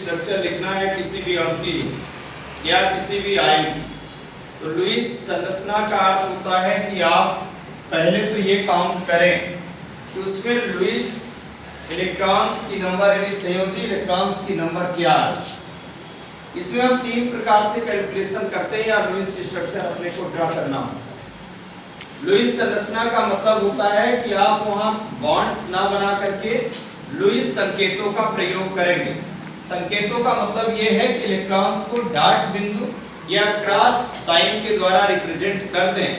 Structure लिखना है किसी भी अणु की या किसी भी आयन की, तो लुईस संरचना का अर्थ होता है कि आप पहले तो ये काउंट करें कि उसमें लुईस इलेक्ट्रॉन्स की नंबर यानी संयोजी इलेक्ट्रॉन्स की नंबर क्या है। इसमें हम तीन प्रकार से कैलकुलेशन करते हैं या लुईस स्ट्रक्चर अपने को ड्रा करना होता है। लुईस संरचना का मतलब होता है कि आप वहां बॉन्ड्स ना बना करके लुईस संकेतों का प्रयोग करेंगे। संकेतों का मतलब ये है कि इलेक्ट्रॉन्स को डॉट बिंदु या क्रॉस साइन के द्वारा रिप्रेजेंट कर दें।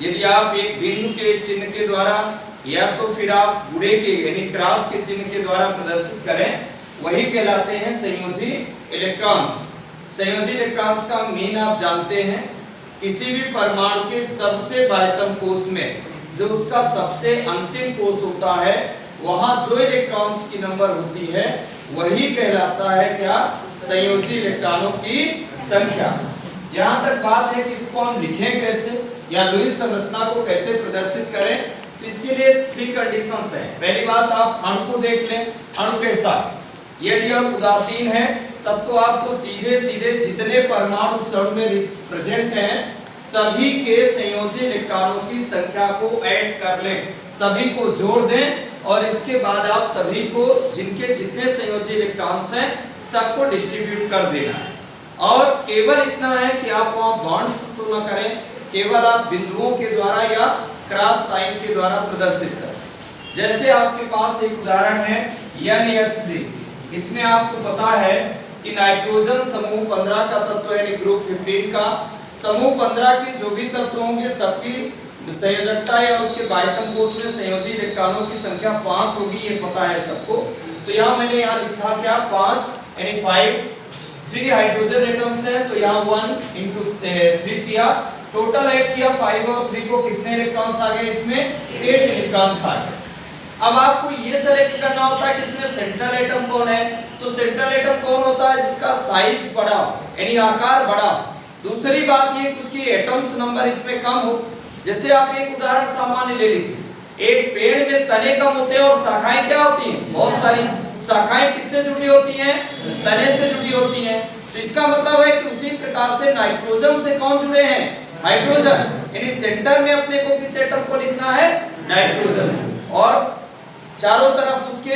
यदि आप एक बिंदु के चिन्ह के द्वारा या तो फिर आप गुणे के यानी क्रॉस के चिन्ह के द्वारा प्रदर्शित करें, वही कहलाते हैं संयोजी इलेक्ट्रॉन्स। संयोजी इलेक्ट्रॉन्स का मीन आप जानते हैं, किसी भी परमाणु के सबसे बाह्यतम कोश में जो उसका सबसे अंतिम कोश होता है, वहां जो इलेक्ट्रॉन्स की नंबर होती है वही कहलाता है क्या, संयोजी इलेक्ट्रॉनों की संख्या। यहाँ तक बात है कि इसको हम लिखें कैसे या लुईस संरचना को कैसे प्रदर्शित करें, तो इसके लिए 3 कंडीशंस हैं। पहली बात, आप अणु को देख लें, अणु कैसा, यदि आप उदासीन है तब तो आपको सीधे सीधे जितने परमाणु उस अणु में प्रेजेंट हैं सभी के संयोजी इलेक्ट्रॉनों की संख्या को ऐड कर लें, सभी को जोड़ दें और इसके बाद आप सभी को जिनके जितने संयोजी इलेक्ट्रॉन्स हैं सबको डिस्ट्रीब्यूट कर देना है। और केवल इतना है कि आप वहां बॉन्ड्स शो न करें, केवल आप बिंदुओं के द्वारा या क्रॉस साइन के द्वारा प्रदर्शित करें। जैसे आपके पास एक उदाहरण है NS3, इसमें आपको पता है कि नाइट्रोजन समूह 15 का तत्व यानी ग्रुप 15 का समूह 15 के जो भी तत्व होंगे सबकी संयोजकता या उसके बाह्यतम कोश में संयोजी इलेक्ट्रॉनों की संख्या 5 होगी, ये पता है सबको। तो यहाँ मैंने यहाँ लिखा क्या, 5 यानी 5, 3 हाइड्रोजन एटम्स हैं तो यहाँ 1 × 3 किया, टोटल 8 किया, 5 और 3 को कितने इलेक्ट्रॉन्स आ गए, इसमें 8 इलेक्ट्रॉन्स आ गए। अब आपको ये सेलेक्ट करना होता है कि इसमें सेंट्रल एटम कौन है, तो सेंट्रल एटम कौन होता है जिसका साइज बड़ा यानी आकार बड़ा। दूसरी बात ये कि उसकी एटम्स नंबर इसमें कम हो। जैसे आप एक उदाहरण सामान्य ले लीजिए, एक पेड़ में तने कम होते हैं और शाखाएं क्या होती हैं, बहुत सारी शाखाएं किससे जुड़ी होती हैं, तने से जुड़ी होती हैं। तो इसका मतलब है कि उसी प्रकार से नाइट्रोजन से कौन जुड़े हैं, हाइड्रोजन, यानी सेंटर में अपने को किस एटम को लिखना है, नाइट्रोजन, और चारों तरफ उसके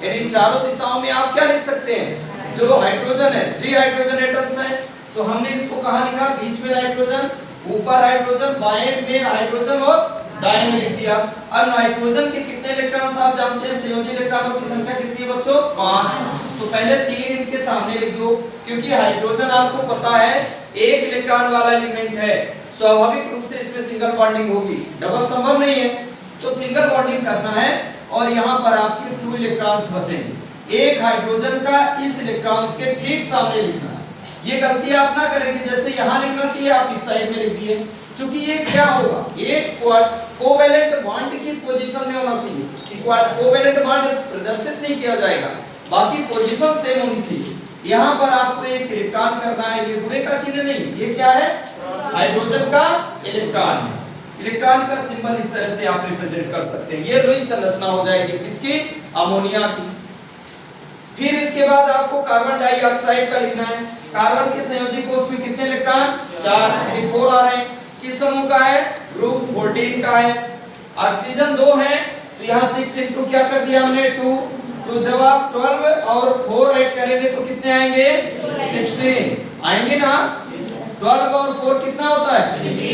यानी चारों दिशाओं में आप क्या लिख सकते हैं, जो हाइड्रोजन है 3 हाइड्रोजन एटम्स हैं, तो हमने इसको कहां लिखा, बीच में नाइट्रोजन, ऊपर हाइड्रोजन, बाएं में हाइड्रोजन और दाएं में लिख दिया। अब नाइट्रोजन के कितने इलेक्ट्रॉन्स आप जानते हैं, संयोजी इलेक्ट्रॉनों की संख्या कितनी है बच्चों, 5। तो पहले 3 इनके सामने लिख दो, क्योंकि हाइड्रोजन आपको पता है 1 इलेक्ट्रॉन वाला एलिमेंट है, स्वाभाविक रूप से इसमें सिंगल बॉन्डिंग होगी, डबल संभव नहीं है, तो सिंगल बॉन्डिंग करना है और यहाँ पर आपके 2 इलेक्ट्रॉन्स बचेंगे। एक हाइड्रोजन का इस इलेक्ट्रॉन के ठीक सामने लिखना है। ये गलती आप ना करेंगे, जैसे यहाँ लिखना चाहिए आप इस साइड में लिख दिए, क्योंकि ये क्या होगा, एक कोवैलेंट बॉन्ड की पोजीशन में होना चाहिए। कोवैलेंट बॉन्ड प्रदर्शित नहीं किया जाएगा, बाकी पोजीशन सेम होनी चाहिए। यहाँ पर आपको एक इलेक्ट्रॉन करना है, ये गुणे का चिन्ह नहीं, ये क्या है, हाइड्रोजन का इलेक्ट्रॉन है। इलेक्ट्रॉन का सिंबल इस तरह से आप रिप्रेजेंट कर सकते हैं। ये लुईस संरचना हो जाएगी किसकी, अमोनिया की। फिर इसके बाद आपको कार्बन डाइऑक्साइड का लिखना है। कार्बन के संयोजी कोश में कितने इलेक्ट्रॉन, 4 यानी 4 आ रहे हैं। किस समूह का है, ग्रुप 14 का है। ऑक्सीजन 2 है तो यहाँ 6 इंटू क्या कर दिया हमने 2, तो जब आप 12 और 4 ऐड करेंगे तो कितने आएंगे, 16 आएंगे ना। 12 और 4 कितना होता है,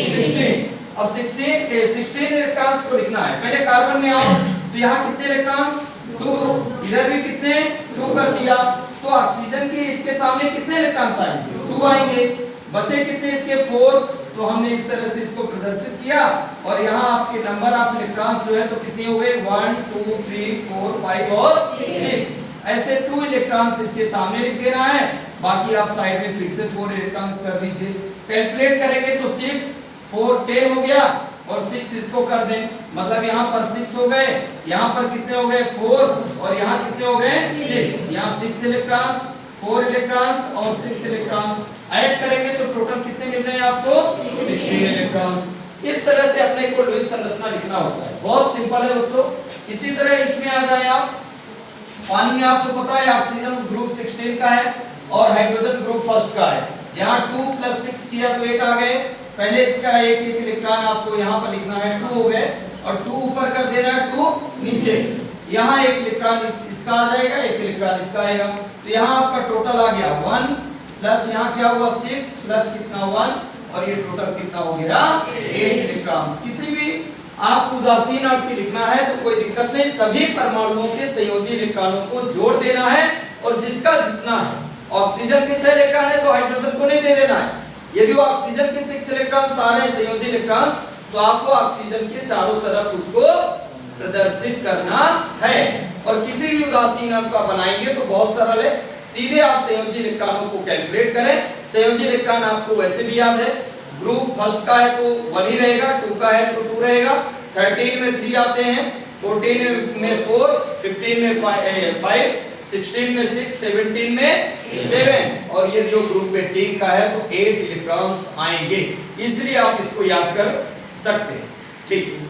16। अब 16 इलेक्ट्रॉन्स को लिखना है। पहले कार्बन में आओ, तो यहाँ कितने इलेक्ट्रॉन्स, 2, इधर भी कितने 2 कर दिया, तो ऑक्सीजन के इसके सामने कितने इलेक्ट्रॉन्स आएंगे, 2 आएंगे। बचे कितने इसके 4, तो हमने इस तरह से इसको प्रदर्शित किया और यहाँ आपके नंबर ऑफ इलेक्ट्रॉन्स जो है तो कितने हो गए, 1 2 3 4 5 और 6। ऐसे 2 इलेक्ट्रॉन्स इसके सामने लिख देना है, बाकी आप साइड में फिर से 4 इलेक्ट्रॉन्स कर दीजिए। कैलकुलेट करेंगे तो 6 4 10 हो गया और 6 इसको कर दें, मतलब यहाँ पर 6 हो गए, यहाँ पर कितने हो गए 4 और यहाँ कितने हो गए 6। यहाँ 6 इलेक्ट्रॉन्स, 4 इलेक्ट्रॉन्स और 6 इलेक्ट्रॉन्स ऐड करेंगे तो टोटल कितने मिल रहे हैं आपको, 16 इलेक्ट्रॉन्स। इस तरह से अपने को लुईस संरचना लिखना होता है, बहुत सिंपल है बच्चों। इसी तरह इसमें आ जाए आप, पानी में आपको पता है ऑक्सीजन ग्रुप 16 का है, और हाइड्रोजन ग्रुप फर्स्ट का है। यहाँ 2 + 6 किया तो 8 आ गए। पहले इसका एक इलेक्ट्रॉन आपको यहाँ पर लिखना है, 2 हो गए, और 2 ऊपर कर देना है, 2 नीचे। यहाँ एक इलेक्ट्रॉन इसका आ जाएगा, एक इलेक्ट्रॉन इसका आएगा, तो यहाँ आपका टोटल आ गया 1 प्लस यहाँ क्या हुआ 6 प्लस कितना 1, और ये टोटल कितना हो गया 8 इलेक्ट्रॉन्स। किसी भी आपको उदासीन अणु लिखना है तो कोई दिक्कत नहीं, सभी परमाणुओं के संयोजी इलेक्ट्रॉनों को जोड़ देना है, और जिसका जितना है, ऑक्सीजन के 6 इलेक्ट्रॉन है तो हाइड्रोजन को नहीं दे देना है। यदि ऑक्सीजन के 6 इलेक्ट्रॉन्स आ रहे हैं संयोजी इलेक्ट्रॉन्स, तो आपको ऑक्सीजन के चारों तरफ उसको प्रदर्शित करना है। और किसी भी उदासीन अणु का बनाएंगे तो बहुत सरल है, सीधे आप संयोजी इलेक्ट्रॉनों को कैलकुलेट करें। संयोजी इलेक्ट्रॉन आपको वैसे भी याद है, ग्रुप फर्स्ट का है तो 1 ही रहेगा, 2 का है तो 2 रहेगा, 13 में 3 आते हैं, 14 में 4, 15 में 5, 16 में 6, 17 में 7, और ये जो ग्रुप में 3 का है तो 8 इलेक्ट्रॉन्स आएंगे। इजीली आप इसको याद कर सकते हैं। ठीक।